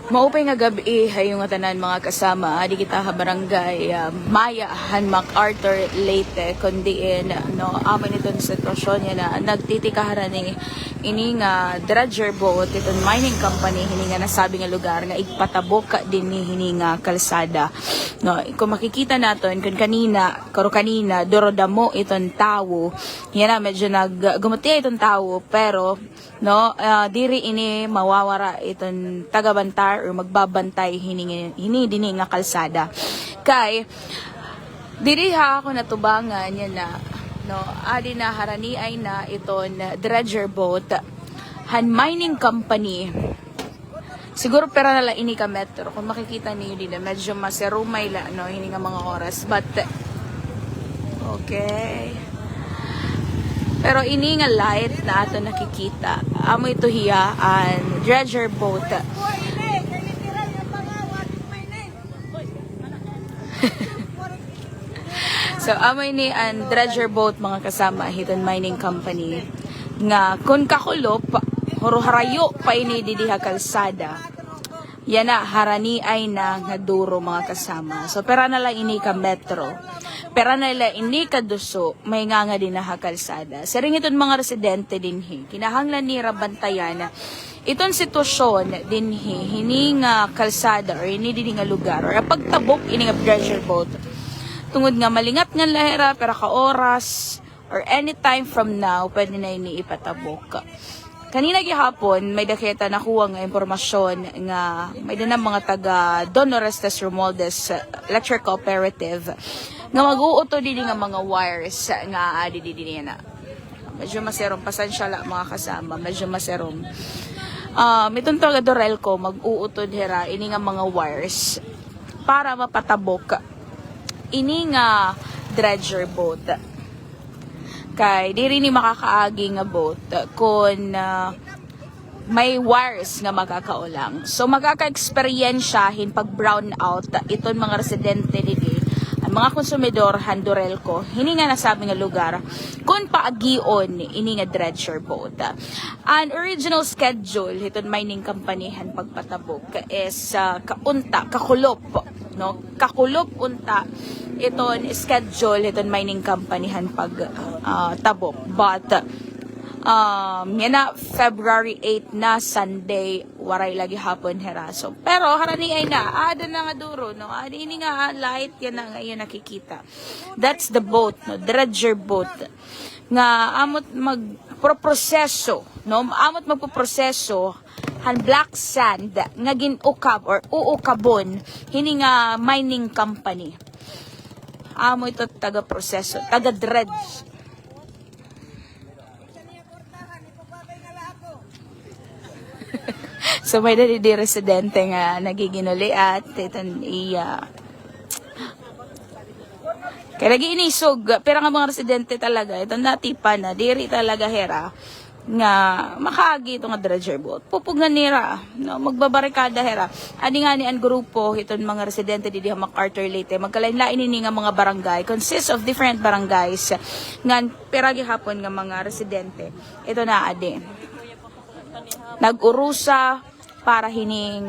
Maupay nga gabi hayong nga tanan mga kasama di kita ka barangay Maya han MacArthur Leyte kundiin no amin iton sitwasyon niya na nagtitikaharan ni ini nga dredger boat iton mining company hini nga nasabi nga lugar nga igpatabok din ni hini nga kalsada no kung makikita naton kun kanina dorodamo iton tawo yan na medyo nagumati iton tawo pero no diri ini mawawara iton tagabantar or magbabantay hini dini nga kalsada kay diri ha ako natubangan yan na no adi na harani ay na iton dredger boat han mining company siguro pera nala ini ka metro kung makikita niyo din medyo maserumay la no hini nga mga oras but okay. Pero ini nga light na ato nakikita. Amo ito hiya ang dredger boat. So amo ini ang dredger boat mga kasama hiton mining company nga kun kakulop harayo pa ini didiha kalsada. Yan na harani ay na nga duro mga kasama. So pera na lang ini ka metro. Pero nila ini kaduso may nga din na kalsada. Sa ring iton mga residente dinhi, kinahanglan ni rabantayan iton sitwasyon dinhi hini nga kalsada or ini dinhi nga lugar or pagtabok ini nga dredger boat. Tungod nga malingat nga lahira pero ka oras or anytime from now pwede na ini ipatabok. Kanina gihapon may daketa nakuha nga impormasyon nga may dinang mga taga Don Orestes Romualdez Electric Cooperative nga mag-uuto din nga mga wires nga adi din na. Medyo maserom pasensya la mga kasama, medyo maserom. Itong taga Dorelco mag-uuto dira ini nga mga wires para mapatabok ini nga dredger boat. Kay diri ni makakaagi nga boat kun may wires nga magkakaulang. So magkaka-experiensyahin pag brown out iton mga residente dili ang mga konsumidor handorelco hini nga nasabi nga lugar kung paagion ini nga dredger boat. An original schedule iton mining company han pagpatabok is kakulop no kakulop unta iton schedule iton mining company han pagtabok but yan na February 8 na Sunday waray lagi hapon heraso pero harani ay na ada na nga duro no adi ini nga light yan na ngayon nakikita that's the boat no dredger boat nga amot magproproseso no amot magpoproseso han black sand nga ginukab or uukabon hini nga mining company amo ito taga proseso taga dredge. So may di residente nga nagiginuli at iton iya. Kaya lagi inisog pero nga mga residente talaga iton natipa na diri talaga hera nga makaagi ito nga dredger boat. Pupug na nira no magbabarikada hera. Ani nga ni ang grupo iton mga residente di MacArthur Leyte magkalain-lain ini nga mga barangay consists of different barangays nga pero gihapon nga mga residente. Ito na ade. Nag-urusa para hining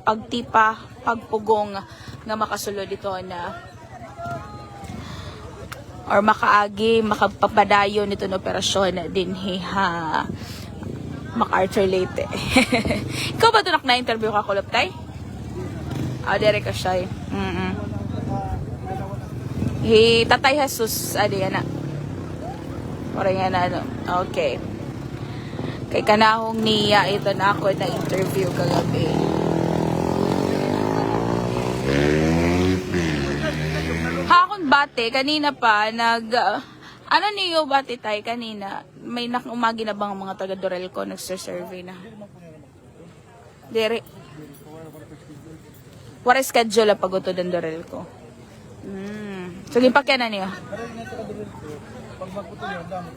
pagtipa, pagpugong nga makasulod dito na or makaagi, makapapadayon nito na operasyon din ha MacArthur Leyte. Ikaw ba ito na-interview ka kulop tay? Dere ka siya Tatay Jesus, adi yan na. Parang yan na, ano. Okay. Kay kanahong niya ito na ako na interview kagabi. Hakon bate kanina pa ano niyo bate tay kanina may umagi na bang mga taga Dorelco nagse-survey na. Dere. What is schedule pag uto ng Dorelco? So gimpakyan na niyo. Pag magputo niyo dami.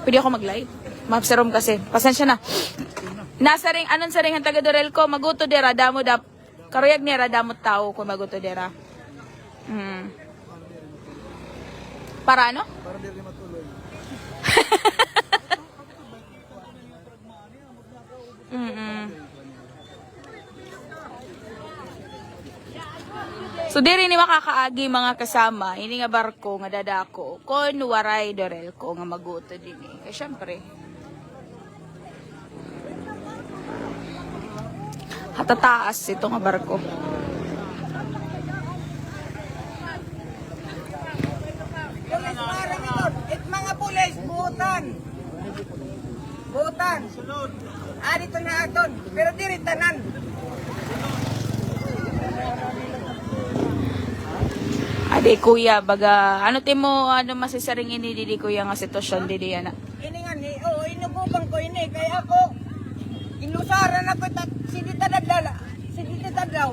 Pwede ako mag-live? Mapserom kasi. Pasensya na. Nasa ring, anong sa ring ang taga Dorelco, maguto dera, damo da, karuyag niya damot tao kung maguto dera. Para ano? Para diri matuloy. So diri ni makakaagi mga kasama ini nga barko nga dadako kon waray dorel ko nga maguto dinhi. Kay syempre hatataas ito nga barko. It mga pulis, buutan. Buutan. Dito na aton. Pero diri tanan. Adi kuya, baga, ano timo, ano masisaring ini di kuya nga sitwasyon di diyan na? Ini nga ni, inububang ko ini. Kaya ako, inusaran ako, sidita dadlaw.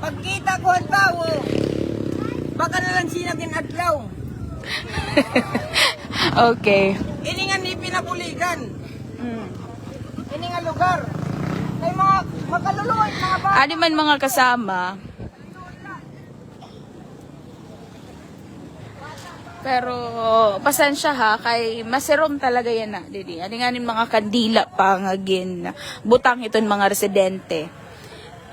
Pagkita ko ang tao, baka na lang sinagin adlaw. Okay. Ini nga ni pinapuligan. Ini nga lugar. May mga makaluluoy, mga ba? Ano man mga kasama, pero pasensya ha, kay masirom talaga yan na, didi. Ano nga nin mga kandila pa nga gin, butang iton mga residente.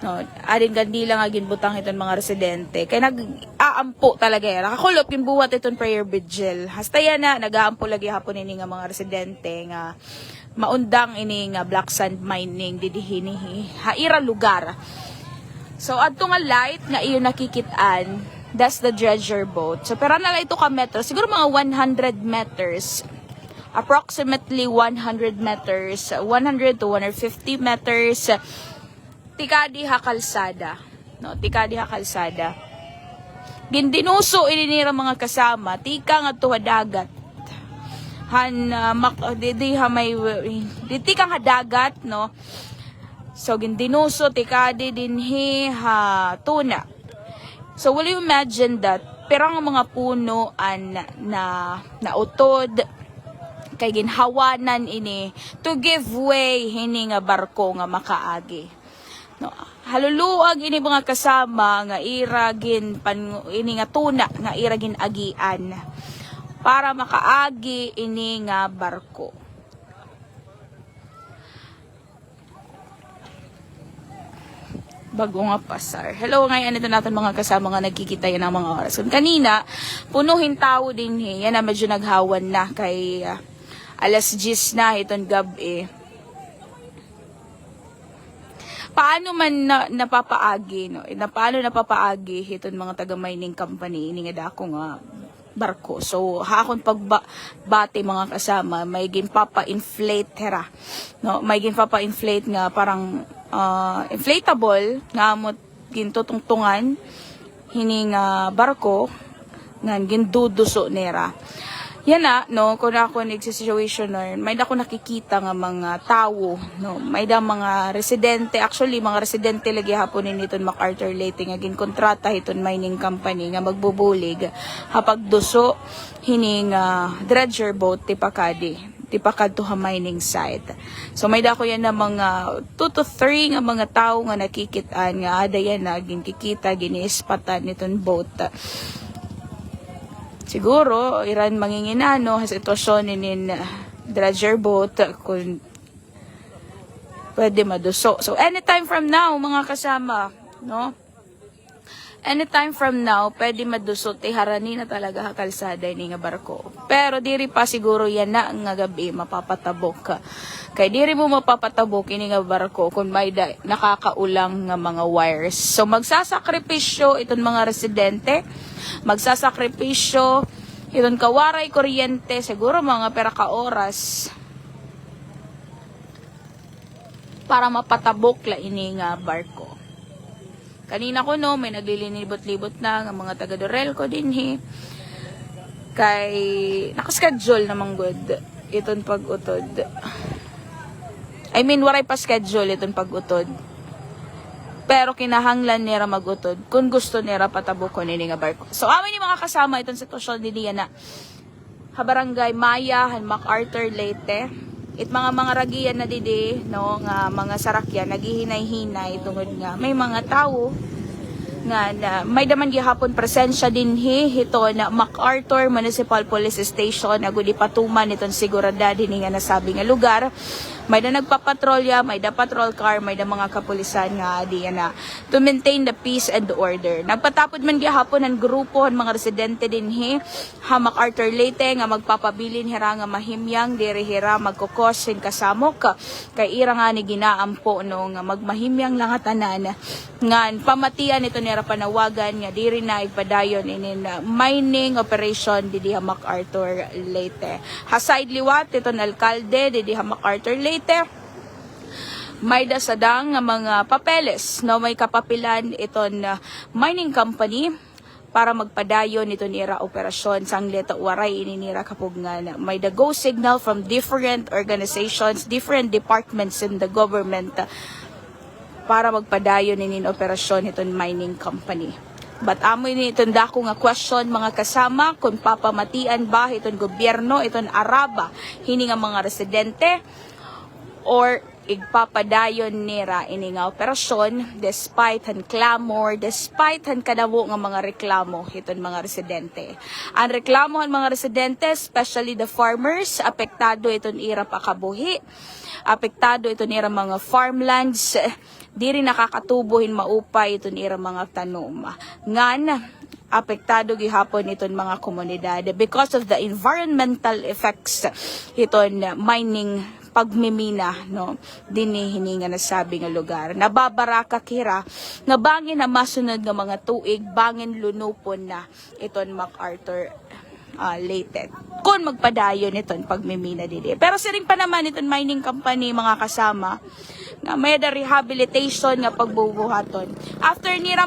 No, adin kandila nga gin butang iton mga residente. Kay nag-aampo talaga yan. Nakakulop yung buwat iton prayer vigil. Hasta yan na, nag-aampo lagi hapon ini nga mga residente nga maundang ini nga black sand mining didi hinihi. Haira lugar. So, adto nga light nga iyo nakikitaan, that's the dredger boat. So, pero nala ito ka meters. Siguro mga 100 meters. Approximately 100 meters. 100 to 150 meters. Tikadi ha kalsada. No, tikadi ha kalsada. Gindinuso ininira mga kasama. Tika nga tuwa dagat. Di tikang ha dagat, no? So, gindinuso, tikadi dinhi ha tuna. So, will you imagine that? Pero ang mga puno na utod, kay ginhawanan ini, to give way, hini nga barko nga makaagi. No, haluluag ini mga kasama, nga iragin, ini nga tuna, nga iragin agian, para makaagi ini nga barko. Bago nga pasar. Hello, ngayon ito natin mga kasama nga nagkikita yan ng mga oras. Kung kanina, punuhin tao din yan na medyo naghawan na kay alas 10 na itong gabi. Paano man napapaagi, no? Paano napapaagi itong mga taga-mining company, ini nga dako nga barko. So, hakon pagbati mga kasama, may ginpapa-inflate hera. No? May ginpapa-inflate nga parang inflatable nga amot gintutungtungan hining barko nga ginduduso nera. Yan na, no, kung ako nag-situation may ako nakikita nga mga tao, no, may da mga residente, actually mga residente lagi hapon niton MacArthur Leyte nga ginkontrata hiton mining company nga magbubulig hapagduso hining dredger boat tipakad to ha mining site. So may dako yan na mga 2 to 3 nga mga tao nga nakikitaan nga ada yan na ginkikita giniispatan niton boat. Siguro iran manginginano sa sitwasyon nin dredger boat kung pwede maduso. So anytime from now mga kasama, no? Anytime from now, pwede madusot, harani na talaga kalsada ni nga barko. Pero diri pa siguro yan na nga gabi mapapatabok ka. Kaya diri mo mapapatabok ini nga barko kung may nakakaulang nga mga wires. So magsasakripisyo itong mga residente, magsasakripisyo itong kawaray kuryente, siguro mga pera ka oras para mapatabok la ini nga barko. Kanina ko no, may naglilinibot-libot na ng mga taga-Dorelco din kay nakaschedule namang good itong pag-utod. I mean, waray pa schedule itong pag-utod. Pero kinahanglan nila mag-utod kung gusto nila patabukon ini nga barko. So, amin yung mga kasama itong sitwasyon din na Habarangay Maya, MacArthur Leyte. It mga ragiyan na didi, no, nga mga sarakyan, naghihinay-hinay tungod nga may mga tao nga na, may daman gihapon presensya din hito na MacArthur Municipal Police Station na gudi patuman itong seguridad din nga nasabi nga lugar May da nagpapatrolya, may da patrol car, may da mga kapulisan nga di na to maintain the peace and the order. Nagpatapod man gihapon ang grupo ang mga residente dinhi ha MacArthur Leyte nga magpapabilin hira nga mahimyang diri hira magkukos sin kasamok kay ira nga ni ginaampo no nga magmahimyang lang tanan nga pamatian ito nira panawagan nga diri na ipadayon inin mining operation didi ha MacArthur Leyte. Hasaid liwat iton alkalde didi ha MacArthur Leyte. May dasadang nga mga papeles no may kapapilan iton mining company para magpadayon ito nira operasyon sang leta waray ininira kapug nga may the go signal from different organizations, different departments in the government para magpadayon inin operasyon iton mining company. But amoy ni itong dako nga question mga kasama kung papamatian ba iton gobyerno, iton araba, hini nga mga residente or igpapadayon nira ini nga operasyon despite han clamor, despite han kadamo nga mga reklamo iton mga residente. Ang reklamo han mga residente, especially the farmers, apektado iton ira pakabuhi, apektado iton ira mga farmlands, diri nakakatubuhin maupay iton ira mga tanom. Ngan apektado gihapon iton mga komunidad because of the environmental effects iton mining pagmimina no dinhi hininga na sabi nga lugar. Nababaraka kira nga bangin na masunod nga mga tuig, bangin lunupon na iton MacArthur Leyte kung magpadayon iton pagmimina dili. Pero siring pa naman iton mining company mga kasama nga may da rehabilitation nga pagbubuhaton. After nira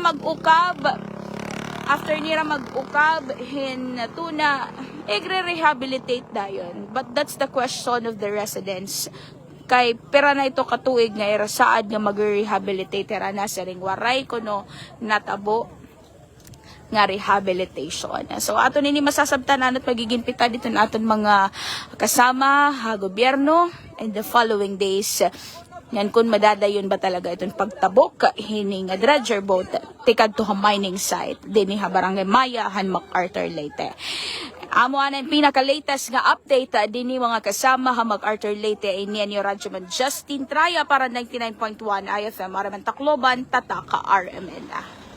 mag-ukab hin tuna igre-rehabilitate dayon. But that's the question of the residents. Kay pera na ito katuig nga irasaad nga mag-rehabilitate ra na sa ring waray kuno natabo nga rehabilitation. So ato nini masasabtanan at magiging pita dito naton mga kasama ha gobyerno in the following days. Yan kung madadayon ba talaga itong pagtabok hining dredger boat tikad to mining site dinhi ha Barangay Maya han MacArthur Leyte. Amo anan pinaka-latest nga update dinhi mga kasama ha MacArthur Leyte inyo Radyo Man Justin Traya para 99.1 IFM Araman Tacloban Tataka RMN.